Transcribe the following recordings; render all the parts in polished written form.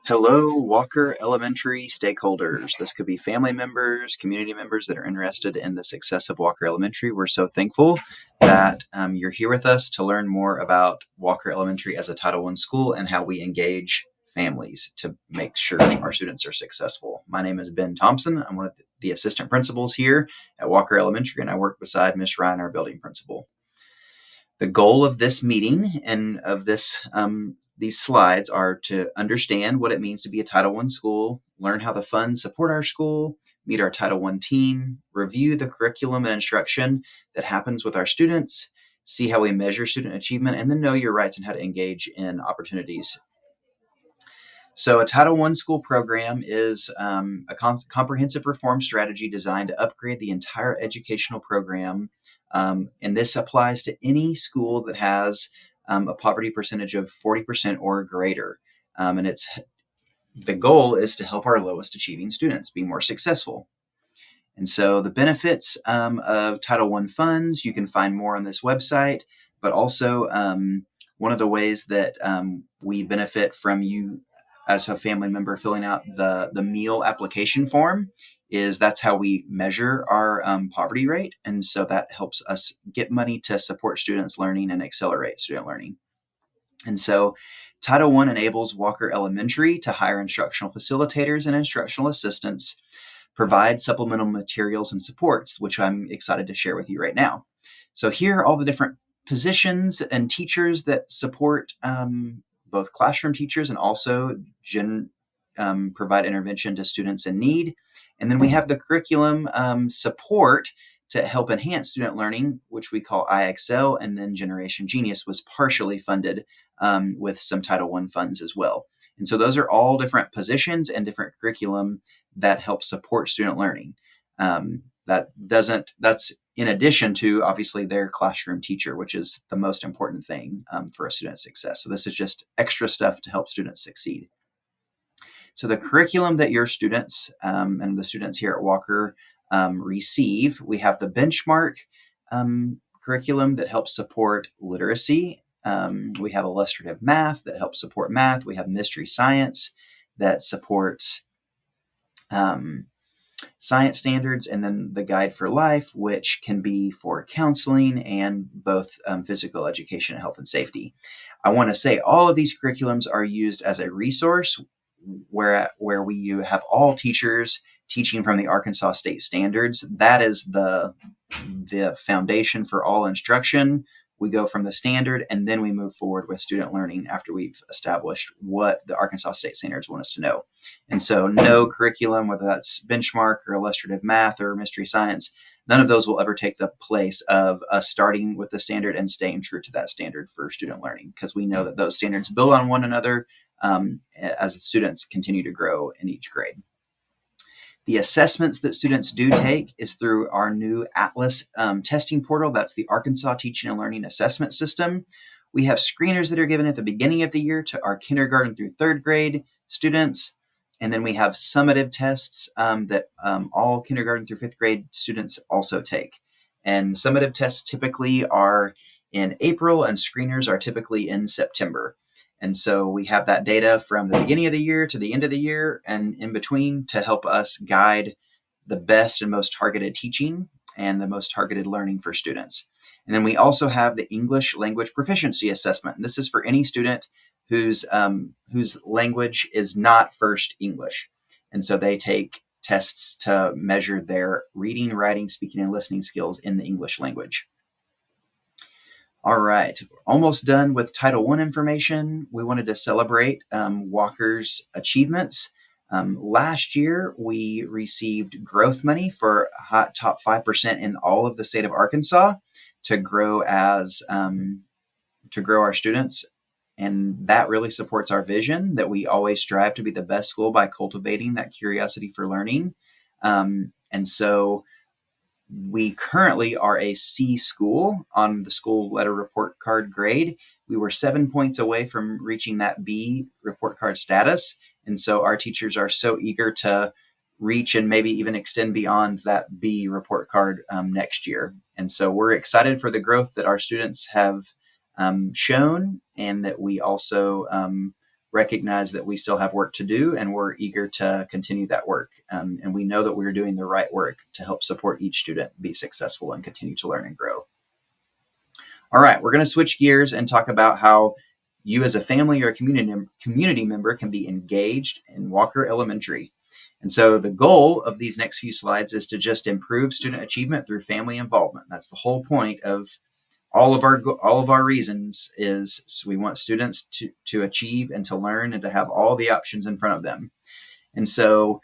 Hello, Walker Elementary stakeholders. This could be family members, community members that are interested in the success of Walker Elementary. We're so thankful that you're here with us to learn more about Walker Elementary as a Title I school and how we engage families to make sure our students are successful. My name is Ben Thompson. I'm one of the assistant principals here at Walker Elementary, and I work beside Miss Ryan, our building principal. The goal of this meeting and of these slides are to understand what it means to be a Title I school, learn how the funds support our school, meet our Title I team, review the curriculum and instruction that happens with our students, see how we measure student achievement, and then know your rights and how to engage in opportunities. So a Title I school program is a comprehensive reform strategy designed to upgrade the entire educational program. And this applies to any school that has a poverty percentage of 40% or greater. And the goal is to help our lowest achieving students be more successful. And so the benefits of Title I funds, you can find more on this website, but also one of the ways that we benefit from you as a family member filling out the meal application form is that's how we measure our poverty rate. And so that helps us get money to support students' learning and accelerate student learning. And so Title I enables Walker Elementary to hire instructional facilitators and instructional assistants, provide supplemental materials and supports, which I'm excited to share with you right now. So here are all the different positions and teachers that support both classroom teachers and also provide intervention to students in need. And then we have the curriculum support to help enhance student learning, which we call IXL, and then Generation Genius was partially funded with some Title I funds as well. And so those are all different positions and different curriculum that help support student learning. That's in addition to obviously their classroom teacher, which is the most important thing for a student's success. So this is just extra stuff to help students succeed. So the curriculum that your students and the students here at Walker receive, we have the benchmark curriculum that helps support literacy. We have illustrative math that helps support math. We have mystery science that supports science standards, and then the guide for life, which can be for counseling and both physical education and health and safety. I want to say all of these curriculums are used as a resource where we have all teachers teaching from the Arkansas State Standards. That is the foundation for all instruction. We go from the standard and then we move forward with student learning after we've established what the Arkansas State Standards want us to know. And so no curriculum, whether that's benchmark or illustrative math or mystery science, none of those will ever take the place of us starting with the standard and staying true to that standard for student learning, because we know that those standards build on one another as the students continue to grow in each grade. The assessments that students do take is through our new Atlas testing portal. That's the Arkansas Teaching and Learning Assessment System. We have screeners that are given at the beginning of the year to our kindergarten through third grade students. And then we have summative tests that all kindergarten through fifth grade students also take. And summative tests typically are in April and screeners are typically in September. And so we have that data from the beginning of the year to the end of the year and in between to help us guide the best and most targeted teaching and the most targeted learning for students. And then we also have the English language proficiency assessment. And this is for any student whose language is not first English. And so they take tests to measure their reading, writing, speaking, and listening skills in the English language. All right, almost done with Title I information. We wanted to celebrate Walker's achievements. Last year, we received growth money for top 5% in all of the state of Arkansas to grow our students. And that really supports our vision that we always strive to be the best school by cultivating that curiosity for learning. And so we currently are a C school on the school letter report card grade. We were 7 points away from reaching that B report card status. And so our teachers are so eager to reach and maybe even extend beyond that B report card next year. And so we're excited for the growth that our students have shown, and that we also recognize that we still have work to do, and we're eager to continue that work. And we know that we're doing the right work to help support each student be successful and continue to learn and grow. All right, we're going to switch gears and talk about how you as a family or a community member can be engaged in Walker Elementary. And so the goal of these next few slides is to just improve student achievement through family involvement. That's the whole point of all of our reasons is so we want students to achieve and to learn and to have all the options in front of them. And so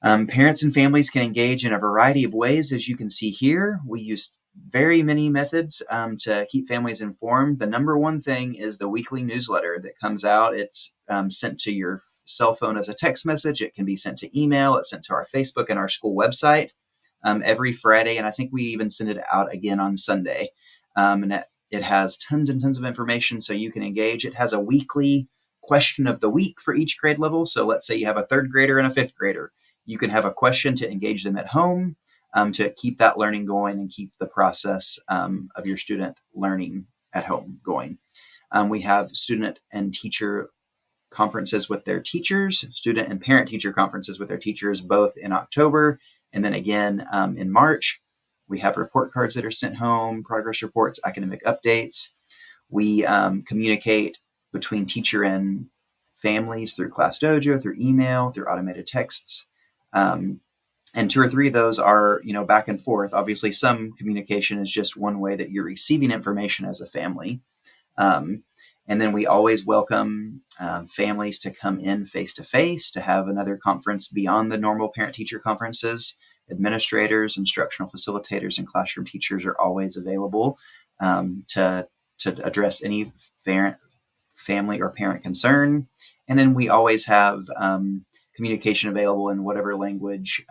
parents and families can engage in a variety of ways, as you can see here. We use very many methods to keep families informed. The number one thing is the weekly newsletter that comes out. It's sent to your cell phone as a text message. It can be sent to email. It's sent to our Facebook and our school website every Friday. And I think we even send it out again on Sunday. And it has tons and tons of information so you can engage. It has a weekly question of the week for each grade level. So let's say you have a third grader and a fifth grader. You can have a question to engage them at home, to keep that learning going and keep the process of your student learning at home going. We have student and teacher conferences with their teachers, student and parent-teacher conferences with their teachers, both in October and then again in March. We have report cards that are sent home, progress reports, academic updates. We communicate between teacher and families through Class Dojo, through email, through automated texts. And 2 or 3 of those are, back and forth. Obviously, some communication is just one way that you're receiving information as a family. And then we always welcome families to come in face-to-face to have another conference beyond the normal parent-teacher conferences. Administrators, instructional facilitators, and classroom teachers are always available to address any family or parent concern. And then we always have communication available in whatever language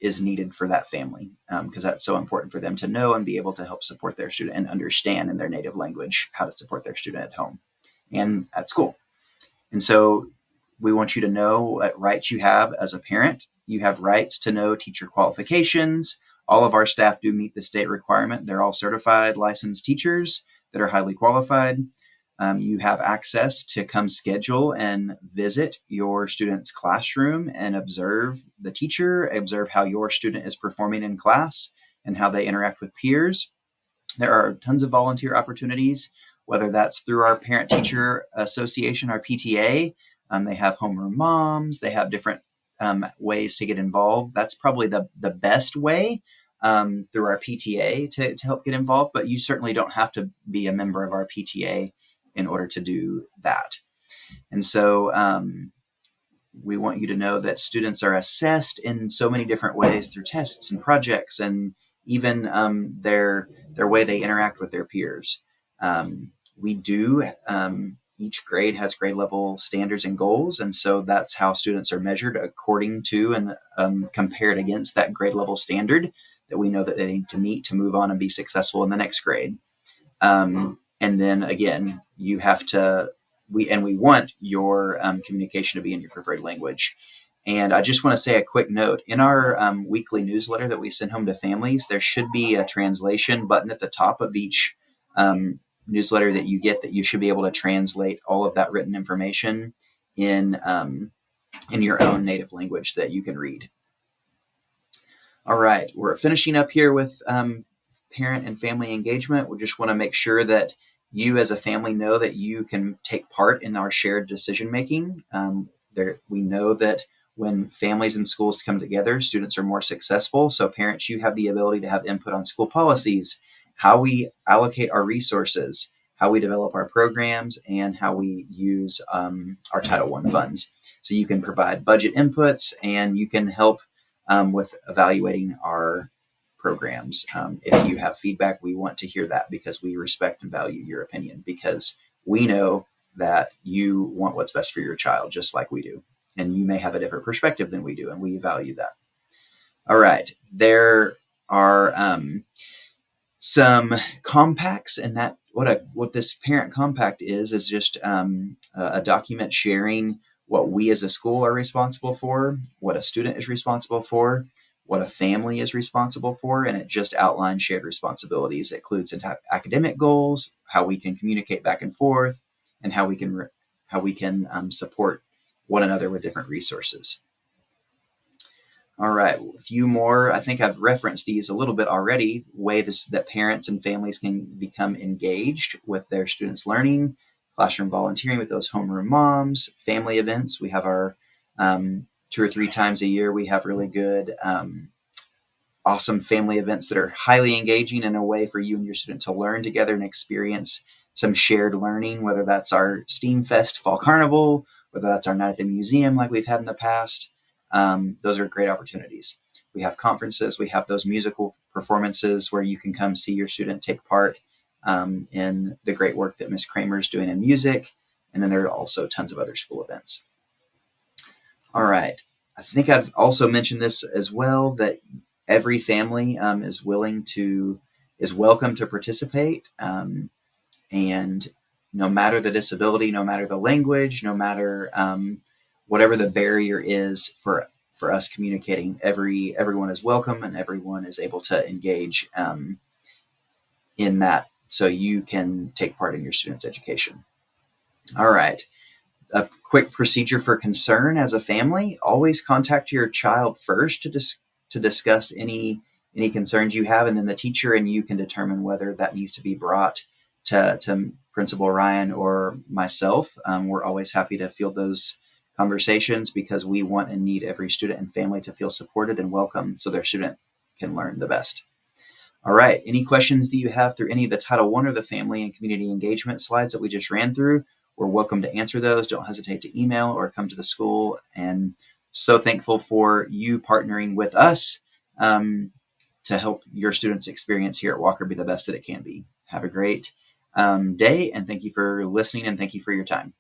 is needed for that family, because that's so important for them to know and be able to help support their student and understand in their native language how to support their student at home and at school. And so we want you to know what rights you have as a parent. You have rights to know teacher qualifications. All of our staff do meet the state requirement. They're all certified, licensed teachers that are highly qualified. You have access to come schedule and visit your student's classroom and observe the teacher, observe how your student is performing in class and how they interact with peers. There are tons of volunteer opportunities, whether that's through our Parent-Teacher Association, our PTA. They have homeroom moms. They have different ways to get involved. That's probably the best way through our PTA to help get involved, but you certainly don't have to be a member of our PTA in order to do that. And so we want you to know that students are assessed in so many different ways through tests and projects and even their way they interact with their peers. Each grade has grade level standards and goals, and so that's how students are measured according to and compared against that grade level standard that we know that they need to meet to move on and be successful in the next grade. And then again, we want your communication to be in your preferred language. And I just want to say a quick note. In our weekly newsletter that we send home to families, there should be a translation button at the top of each newsletter that you get that you should be able to translate all of that written information in your own native language that you can read. All right, we're finishing up here with parent and family engagement. We just want to make sure that you as a family know that you can take part in our shared decision making. We know that when families and schools come together, students are more successful. So parents, you have the ability to have input on school policies, how we allocate our resources, how we develop our programs, and how we use our Title I funds. So you can provide budget inputs and you can help with evaluating our programs. If you have feedback, we want to hear that because we respect and value your opinion, because we know that you want what's best for your child just like we do. And you may have a different perspective than we do, and we value that. All right. There are some compacts, and that what this parent compact is just a document sharing what we as a school are responsible for, what a student is responsible for, what a family is responsible for, and it just outlines shared responsibilities. It includes academic goals, how we can communicate back and forth, and how we can how we can support one another with different resources. All right, a few more. I think I've referenced these a little bit already. Ways that parents and families can become engaged with their students' learning, classroom volunteering with those homeroom moms, family events. We have our 2 or 3 times a year, we have really good, awesome family events that are highly engaging in a way for you and your student to learn together and experience some shared learning, whether that's our STEAM Fest Fall Carnival, whether that's our night at the museum like we've had in the past. Those are great opportunities. We have conferences, we have those musical performances where you can come see your student take part in the great work that Miss Kramer is doing in music. And then there are also tons of other school events. All right. I think I've also mentioned this as well, that every family is welcome to participate. And no matter the disability, no matter the language, no matter whatever the barrier is for us communicating, everyone is welcome and everyone is able to engage in that, so you can take part in your students' education. All right. A quick procedure for concern as a family: always contact your child first to discuss any concerns you have, and then the teacher and you can determine whether that needs to be brought to Principal Ryan or myself. We're always happy to field those conversations because we want and need every student and family to feel supported and welcome so their student can learn the best. All right. Any questions that you have through any of the Title I or the family and community engagement slides that we just ran through, we're welcome to answer those. Don't hesitate to email or come to the school. And so thankful for you partnering with us to help your students' experience here at Walker be the best that it can be. Have a great day, and thank you for listening, and thank you for your time.